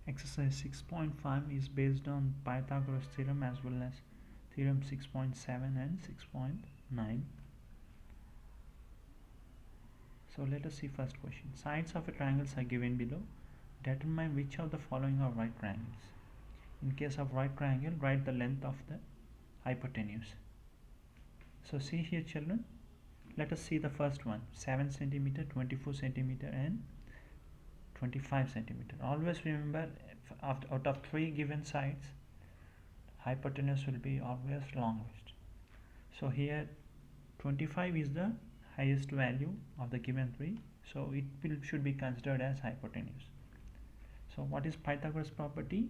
Exercise 6.5 is based on Pythagoras theorem as well as theorem 6.7 and 6.9. So let us see first question. Sides of a triangle are given below. Determine which of the following are right triangles. In case of right triangle, write the length of the hypotenuse. So see here children, let us see the first one, 7 centimeter, 24 centimeter and 25 centimeter. Always remember, out of 3 given sides, hypotenuse will be always longest. So here 25 is the highest value of the given 3, so it should be considered as hypotenuse. So what is Pythagoras property?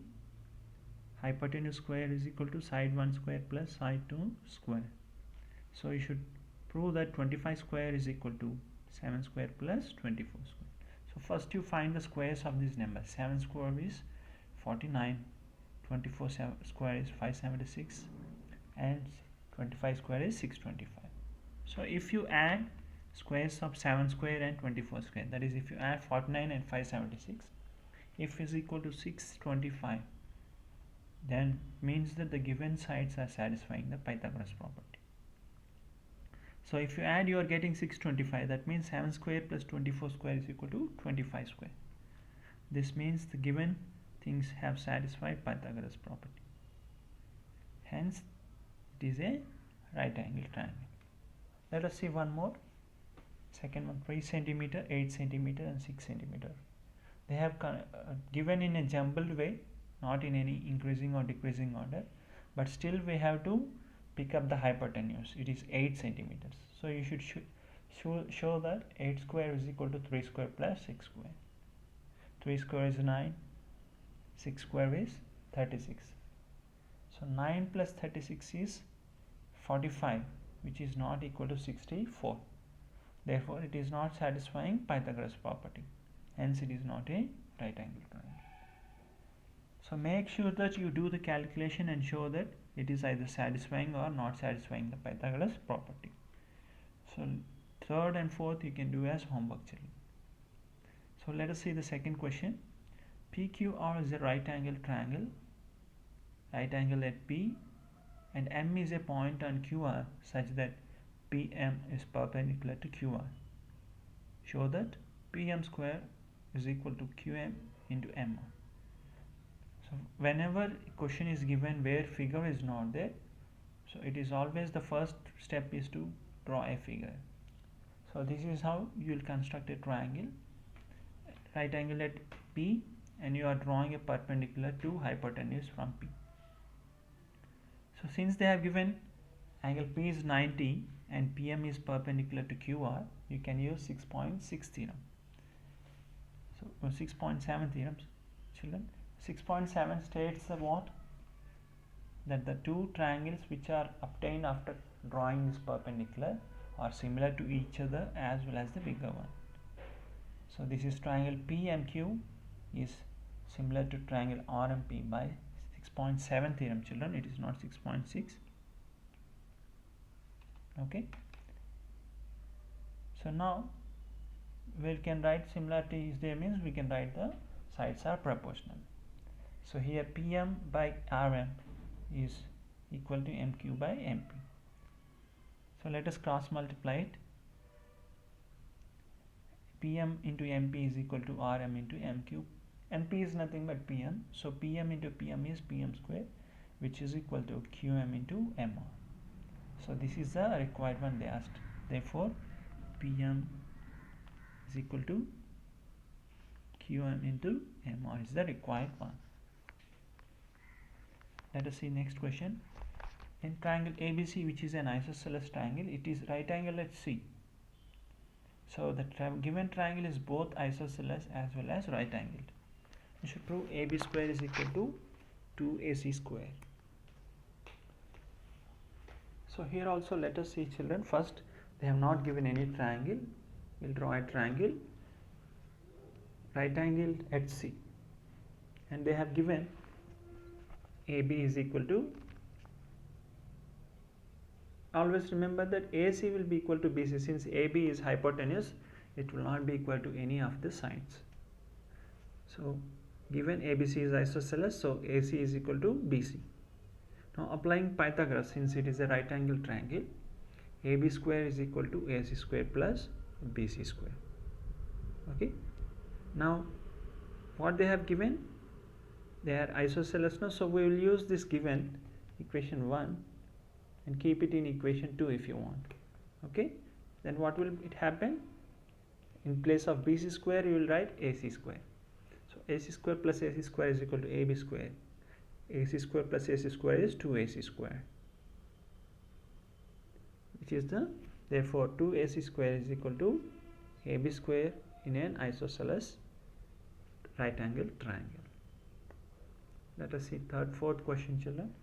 Hypotenuse square is equal to side 1 square plus side 2 square. So you should prove that 25 square is equal to 7 square plus 24 square. So first you find the squares of these numbers. 7 square is 49, 24 square is 576 and 25 square is 625. So if you add squares of 7 square and 24 square, that is if you add 49 and 576, if is equal to 625, then means that the given sides are satisfying the Pythagoras property. So if you add, you are getting 625. That means 7 square plus 24 square is equal to 25 square. This means the given things have satisfied Pythagoras property. Hence, it is a right angle triangle. Let us see one more. Second one, 3 centimeter, 8 centimeter and 6 centimeter. They have given in a jumbled way, not in any increasing or decreasing order, but still we have to pick up the hypotenuse. It is 8 centimeters. So you should show that 8 square is equal to 3 square plus 6 square. 3 square is 9, 6 square is 36. So 9 plus 36 is 45, which is not equal to 64. Therefore, it is not satisfying Pythagoras property. Hence, it is not a right angle triangle. So make sure that you do the calculation and show that it is either satisfying or not satisfying the Pythagoras property. So third and fourth you can do as homework children. So let us see the second question. PQR is a right angle triangle, right angle at P, and M is a point on QR such that PM is perpendicular to QR. Show that PM square is equal to QM into MR. So whenever a question is given where figure is not there, so it is always the first step is to draw a figure. So this is how you will construct a triangle, right angle at P, and you are drawing a perpendicular to hypotenuse from P. So since they have given angle P is 90 and PM is perpendicular to QR, you can use 6.6 theorem. So 6.7 theorems children. 6.7 states that what? That the two triangles which are obtained after drawing this perpendicular are similar to each other as well as the bigger one. So this is triangle PMQ is similar to triangle RMP by 6.7 theorem children. It is not 6.6. Okay. So now we can write similarity is there means we can write the sides are proportional. So here PM by RM is equal to MQ by MP. So let us cross multiply it. PM into MP is equal to RM into MQ. MP is nothing but PM. So PM into PM is PM square, which is equal to QM into MR. So this is the required one they asked. Therefore, PM is equal to QM into MR is the required one. Let us see next question. In triangle ABC, which is an isosceles triangle, it is right angle at C. So the given triangle is both isosceles as well as right angled. You should prove AB square is equal to 2AC square. So here also let us see children. First, they have not given any triangle. We'll draw a triangle right angle at C, and they have given AB is equal to, always remember that AC will be equal to BC. Since AB is hypotenuse, it will not be equal to any of the sides. So Given ABC is isosceles, so AC is equal to BC. Now applying Pythagoras, since it is a right angle triangle, AB square is equal to AC square plus BC square. Okay. Now what they have given, they are isosceles now, so we will use this given equation 1 and keep it in equation 2 if you want. Okay, then what will it happen? In place of BC square you will write AC square. So AC square plus AC square is equal to AB square. AC square plus AC square is 2AC square, which is therefore 2AC square is equal to AB square in an isosceles right angle triangle. Let us see fourth question, children.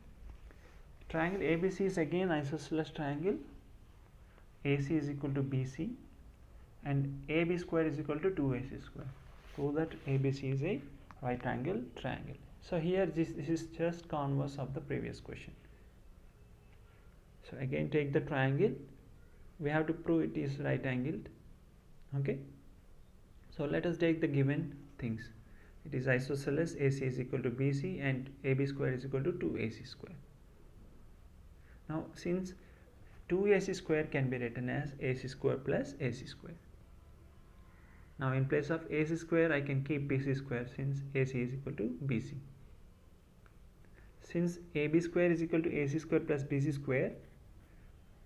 Triangle ABC is again isosceles triangle. AC is equal to BC and AB square is equal to 2AC square. So that ABC is a right angle triangle. So here this is just converse of the previous question. So again take the triangle. We have to prove it is right angled. Okay. So let us take the given things. It is isosceles, AC is equal to BC and AB square is equal to 2AC square. Now since 2AC square can be written as AC square plus AC square. Now in place of AC square I can keep BC square since AC is equal to BC. Since AB square is equal to AC square plus BC square,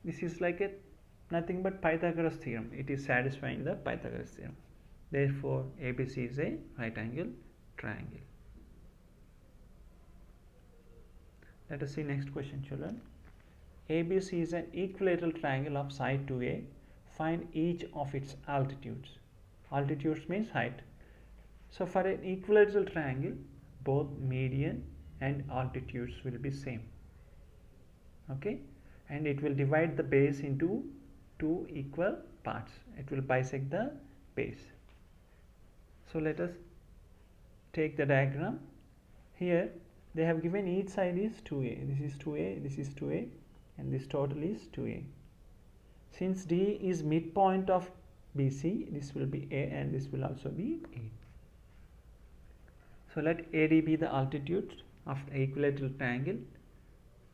this is like a nothing but Pythagoras theorem. It is satisfying the Pythagoras theorem. Therefore ABC is a right angle triangle. Let us see next question, children. ABC is an equilateral triangle of side 2A. Find each of its altitudes. Altitudes means height. So for an equilateral triangle, both median and altitudes will be same. Okay, and it will divide the base into two equal parts. It will bisect the base. So let us take the diagram. Here they have given each side is 2A. This is 2A, this is 2A, and this total is 2A. Since D is midpoint of BC, this will be A and this will also be A. So let AD be the altitude of the equilateral triangle.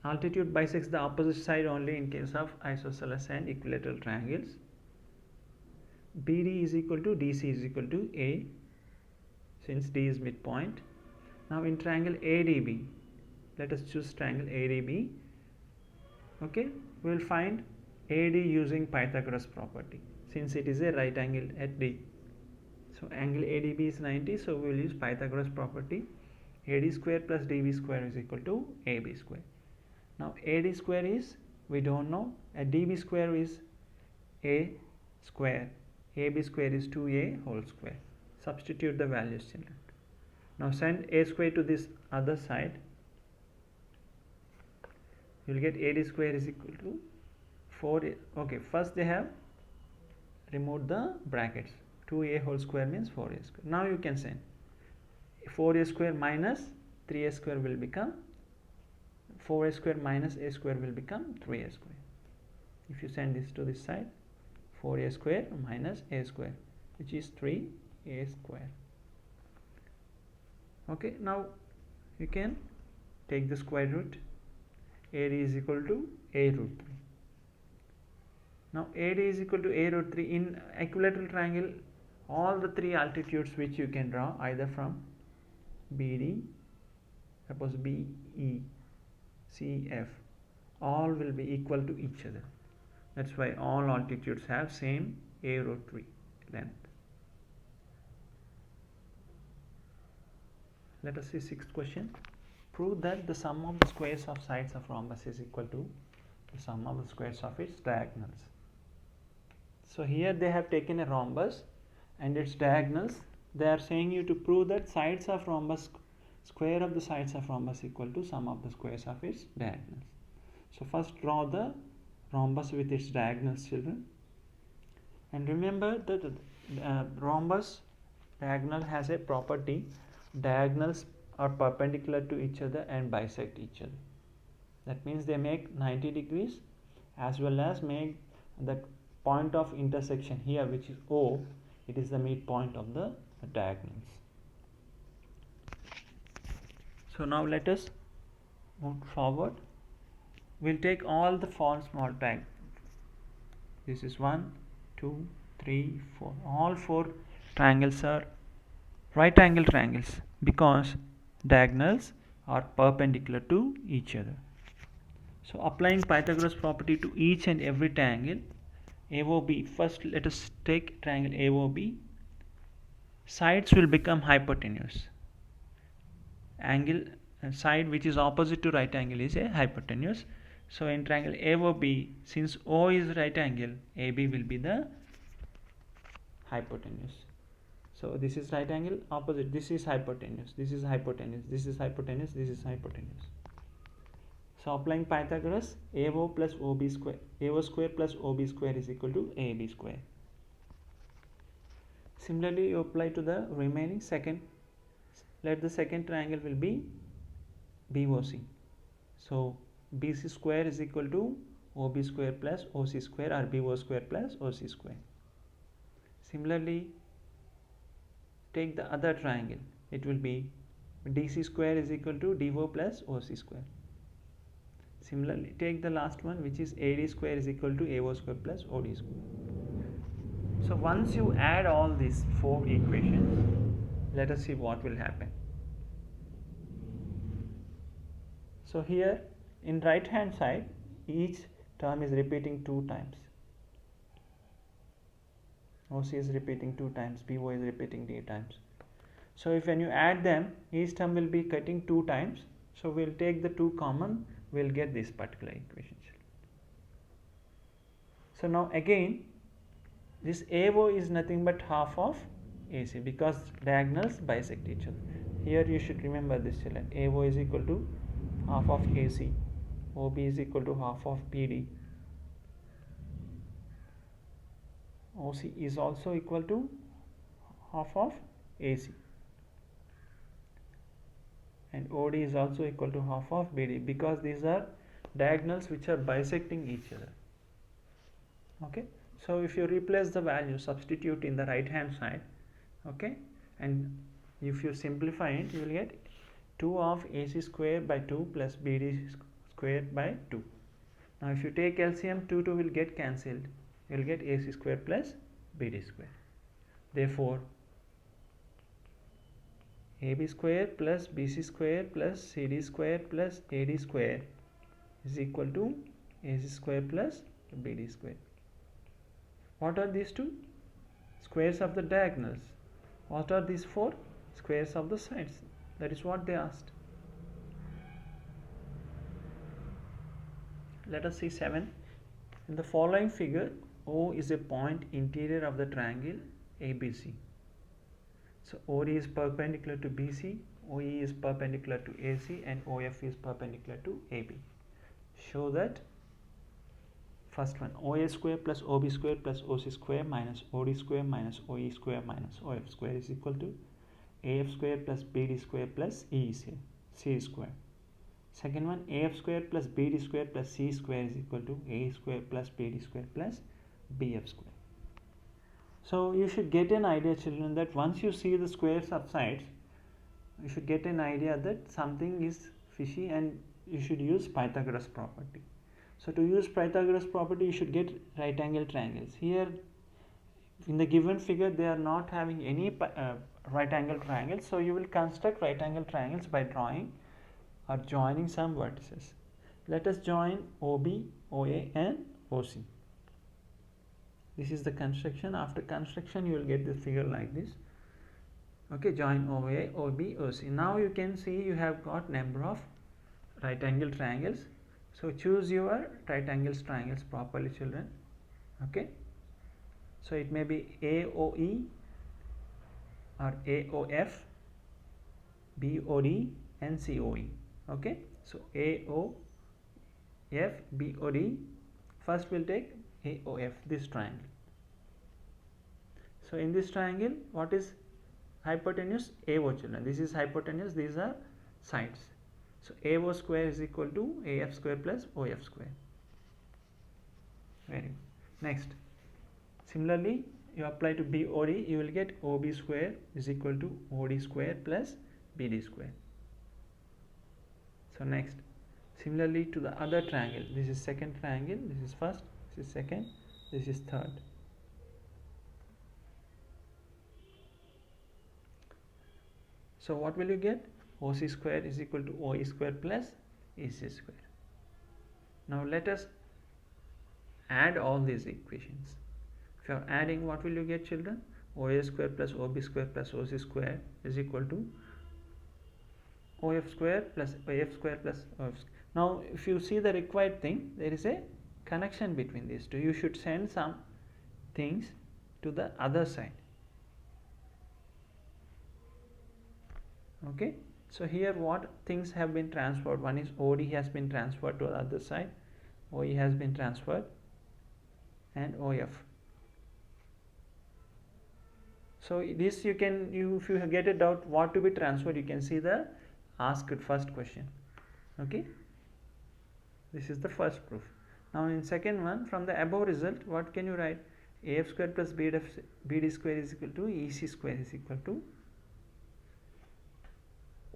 Altitude bisects the opposite side only in case of isosceles and equilateral triangles. BD is equal to DC is equal to A, since D is midpoint. Now in triangle ADB, let us choose triangle ADB. Okay, we will find AD using Pythagoras property, since it is a right angle at D. So angle ADB is 90, so we will use Pythagoras property. AD square plus DB square is equal to AB square. Now AD square is, we don't know, DB square is A square, AB square is 2A whole square. Substitute the values, children. Now send A square to this other side. You will get AD square is equal to 4A. Okay, first they have removed the brackets. 2A whole square means 4A square. Now you can send 4A square minus 3A square will become 4A square minus A square will become 3A square. If you send this to this side, 4A square minus A square, which is 3A square. Okay, now you can take the square root. AD is equal to A root 3. Now AD is equal to A root 3. In equilateral triangle, all the three altitudes which you can draw either from BD, suppose BE, CF, all will be equal to each other. That's why all altitudes have same A root 3 length. Let us see sixth question. Prove that the sum of the squares of sides of rhombus is equal to the sum of the squares of its diagonals. So here they have taken a rhombus and its diagonals. They are saying you to prove that sides of rhombus, square of the sides of rhombus equal to sum of the squares of its diagonals. So first draw the rhombus with its diagonals, children. And remember that rhombus diagonal has a property. Diagonals are perpendicular to each other and bisect each other. That means they make 90 degrees, as well as make the point of intersection here, which is O. It is the midpoint of the diagonals. So now let us move forward. We'll take all the four small tag. This is 1, 2, 3, 4. All four triangles are right angle triangles because diagonals are perpendicular to each other. So applying Pythagoras property to each and every triangle AOB. First let us take triangle AOB. Sides will become hypotenuse. Angle side which is opposite to right angle is a hypotenuse. So in triangle AOB, since O is right angle, AB will be the hypotenuse. So this is right angle opposite, this is hypotenuse, this is hypotenuse, this is hypotenuse, this is hypotenuse. So applying Pythagoras, AO plus OB square, AO square plus OB square is equal to AB square. Similarly, you apply to the remaining second. Let the second triangle will be BOC. So BC square is equal to OB square plus OC square, or BO square plus OC square. Similarly, take the other triangle. It will be DC square is equal to DO plus OC square. Similarly, take the last one, which is AD square is equal to AO square plus OD square. So once you add all these four equations, let us see what will happen. So here in right hand side, each term is repeating 2 times. OC is repeating 2 times, BO is repeating 3 times. So if when you add them, each term will be cutting 2 times. So we'll take the 2 common, we'll get this particular equation. So now again, this AO is nothing but half of AC because diagonals bisect each other. Here you should remember this, children. AO is equal to half of AC, OB is equal to half of BD, OC is also equal to half of AC, and OD is also equal to half of BD because these are diagonals which are bisecting each other. Okay, so if you replace the value, substitute in the right hand side, okay, and if you simplify it, you will get 2 of AC square by 2 plus BD square by 2. Now if you take LCM, 2 will get cancelled, you will get AC square plus BD square. Therefore AB square plus BC square plus CD square plus AD square is equal to AC square plus BD square. What are these two? Squares of the diagonals. What are these 4? Squares of the sides. That is what they asked. Let us see 7. In the following figure, O is a point interior of the triangle ABC. So OD is perpendicular to BC, OE is perpendicular to AC, and OF is perpendicular to AB. Show that first one, OA square plus OB square plus OC square minus OD square minus OE square minus OF square is equal to AF square plus BD square plus C square. Second one, AF square plus BD square plus C square is equal to A square plus BD square plus BF square. So you should get an idea, children, that once you see the squares of sides, you should get an idea that something is fishy and you should use Pythagoras property. So to use Pythagoras property, you should get right angle triangles. Here in the given figure, they are not having any right angle triangles. So you will construct right angle triangles by drawing or joining some vertices. Let us join OB, OA and OC. This is the construction. After construction, you will get the figure like this. Okay, join OA, OB, OC. Now you can see you have got number of right angle triangles. So choose your right angles triangles properly, children. Okay, so it may be AOE or AOF, BOD and COE. Okay, so AOF, BOD. First we'll take AOF, this triangle. So in this triangle, what is hypotenuse? AO, children. This is hypotenuse, these are sides. So AO square is equal to AF square plus OF square. Very good. Next, similarly, you apply to BOD, you will get OB square is equal to OD square plus BD square. So next, similarly to the other triangle, this is second triangle, this is first, this is second, this is third. So what will you get? OC square is equal to OE square plus AC square. Now let us add all these equations. If you are adding, what will you get, children? OA square plus OB square plus OC square is equal to OF square plus AF square plus OF square. Now if you see the required thing, there is a connection between these two. You should send some things to the other side. Okay, so here what things have been transferred? One is OD has been transferred to the other side, OE has been transferred, and OF. So this if you get a doubt what to be transferred, you can see the asked first question. Okay, this is the first proof. Now in second one, from the above result, what can you write? AF square plus BD square is equal to EC square is equal to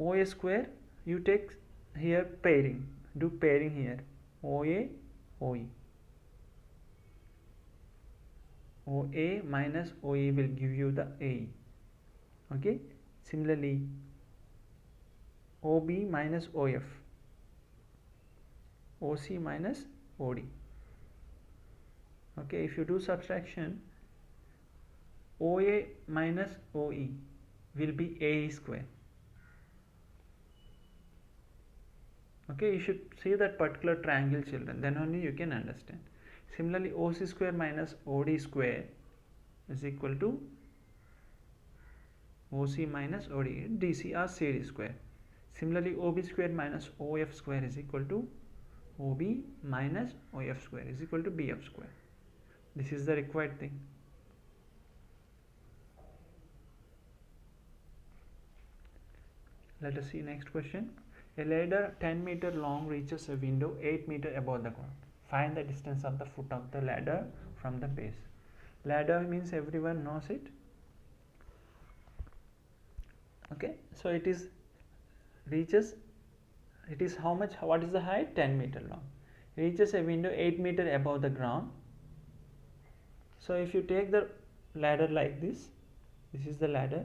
OA square. You take here pairing, do pairing here, OA, OE. OA minus OE will give you the AE. Okay, similarly OB minus OF, OC minus OD. Okay, if you do subtraction, OA minus OE will be AE square. Okay, you should see that particular triangle, children, then only you can understand. Similarly, OC square minus OD square is equal to OC minus OD, DC or CD square. Similarly, OB square minus OF square is equal to OB minus OF square is equal to BF square. This is the required thing. Let us see next question. A ladder 10 meter long reaches a window 8 meter above the ground. Find the distance of the foot of the ladder from the base. Ladder means everyone knows it. Okay, so it is reaches, it is how much, what is the height? 10 meter long. Reaches a window 8 meter above the ground. So if you take the ladder like this is the ladder,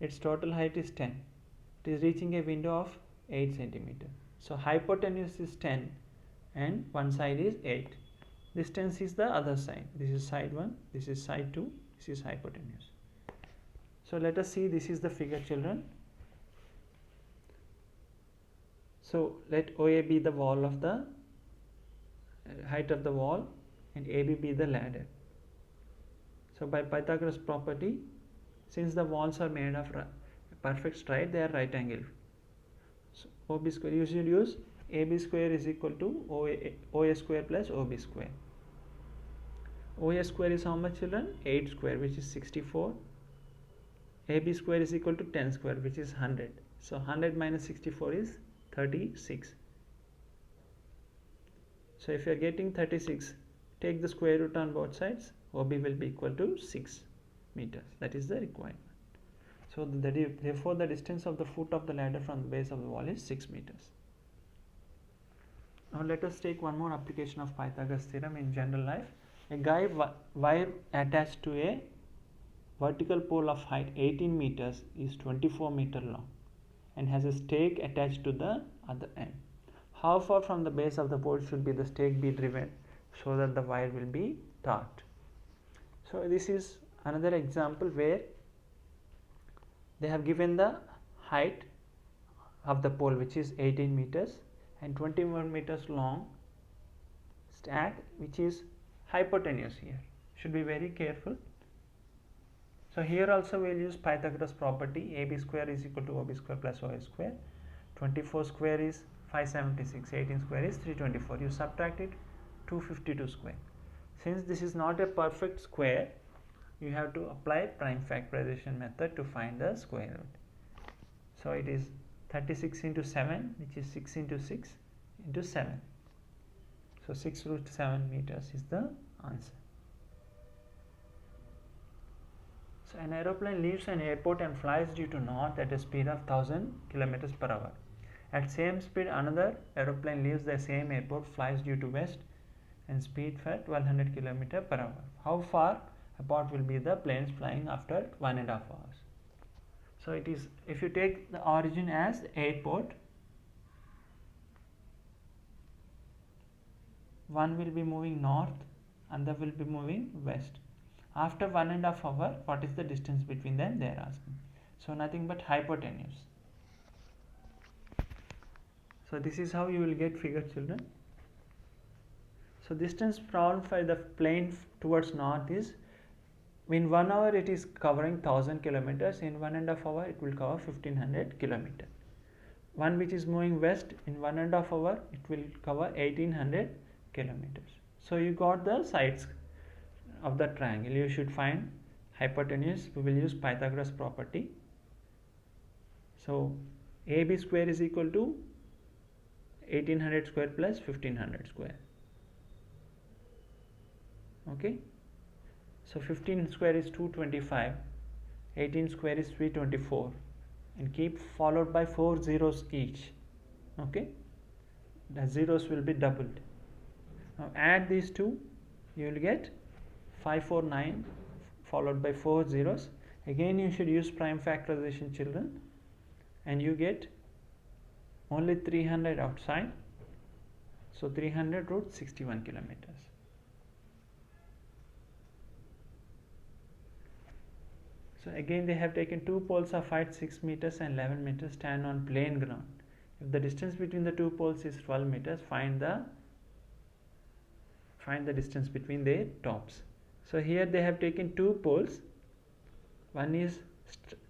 its total height is 10. It is reaching a window of 8 centimeter. So hypotenuse is 10 and one side is 8. Distance is the other side. This is side 1, this is side 2, this is hypotenuse. So let us see, this is the figure, children. So let OA be the wall of the height of the wall and AB be the ladder. So by Pythagoras property, since the walls are made of perfect straight, they are right angle. So OB square, you should use AB square is equal to OA square plus OB square. OA square is how much, children? 8 square, which is 64. AB square is equal to 10 square, which is 100. So 100 minus 64 is 36. So if you are getting 36, take the square root on both sides. OB will be equal to 6 meters. That is the requirement. So therefore the distance of the foot of the ladder from the base of the wall is 6 meters. Now let us take one more application of Pythagoras theorem in general life. A guide wire attached to a vertical pole of height 18 meters is 24 meter long and has a stake attached to the other end. How far from the base of the pole should be the stake be driven so that the wire will be taut? So this is another example where they have given the height of the pole, which is 18 meters and 21 meters long stack, which is hypotenuse here. Should be very careful. So here also we will use Pythagoras property. AB square is equal to OB square plus OA square. 24 square is 576, 18 square is 324. You subtract it, 252 square. Since this is not a perfect square, you have to apply prime factorization method to find the square root. So it is 36 into 7, which is 6 into 6 into 7. So 6 root 7 meters is the answer. So an aeroplane leaves an airport and flies due to north at a speed of 1000 kilometers per hour. At same speed, another aeroplane leaves the same airport, flies due to west, and speed for 1200 km per hour. How far apart will be the planes flying after 1.5 hours? So it is, if you take the origin as airport, one will be moving north and the will be moving west. After 1.5 hour, what is the distance between them, they are asking. So nothing but hypotenuse. So this is how you will get figure, children. So distance traveled by the plane towards north is, in 1 hour it is covering 1000 kilometers, in 1.5 hour it will cover 1500 kilometers. One which is moving west, in 1.5 hour it will cover 1800 kilometers. So you got the sides of the triangle. You should find hypotenuse. We will use Pythagoras property. So AB square is equal to 1800 square plus 1500 square. Okay. So 15 square is 225, 18 square is 324, and keep followed by 4 zeros each. Okay. The zeros will be doubled. Now add these two, you will get 549 followed by 4 zeros. Again you should use prime factorization, children, and you get only 300 outside. So 300 root 61 kilometers. So again they have taken two poles of height 6 meters and 11 meters, stand on plain ground. If the distance between the two poles is 12 meters, find the distance between their tops. So here they have taken two poles. One is,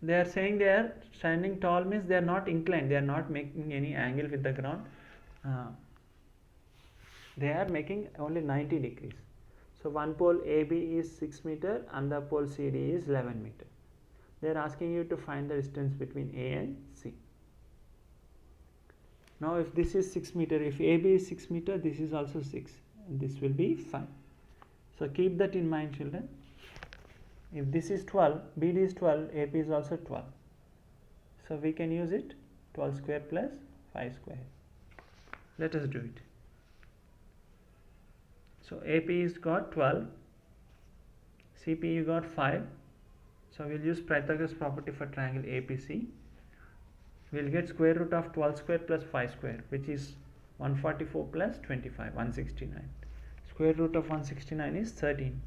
they are saying they are standing tall, means they are not inclined, they are not making any angle with the ground. They are making only 90 degrees. So one pole AB is 6 meter and the pole CD is 11 meter. They are asking you to find the distance between A and C. Now if this is 6 meter, if AB is 6 meter, this is also 6, and this will be 5. So keep that in mind, children. If this is 12, BD is 12, AP is also 12. So we can use it, 12 square plus 5 square. Let us do it. So AP is got 12, CP you got 5. So we will use Pythagoras property for triangle APC. We will get square root of 12 square plus 5 square, which is 144 plus 25, 169. Square root of 169 is 13.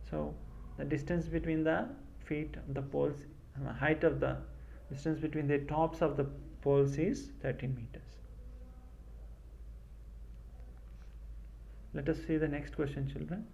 So the distance between the feet of the poles, height of the distance between the tops of the poles is 13 meters. Let us see the next question, children.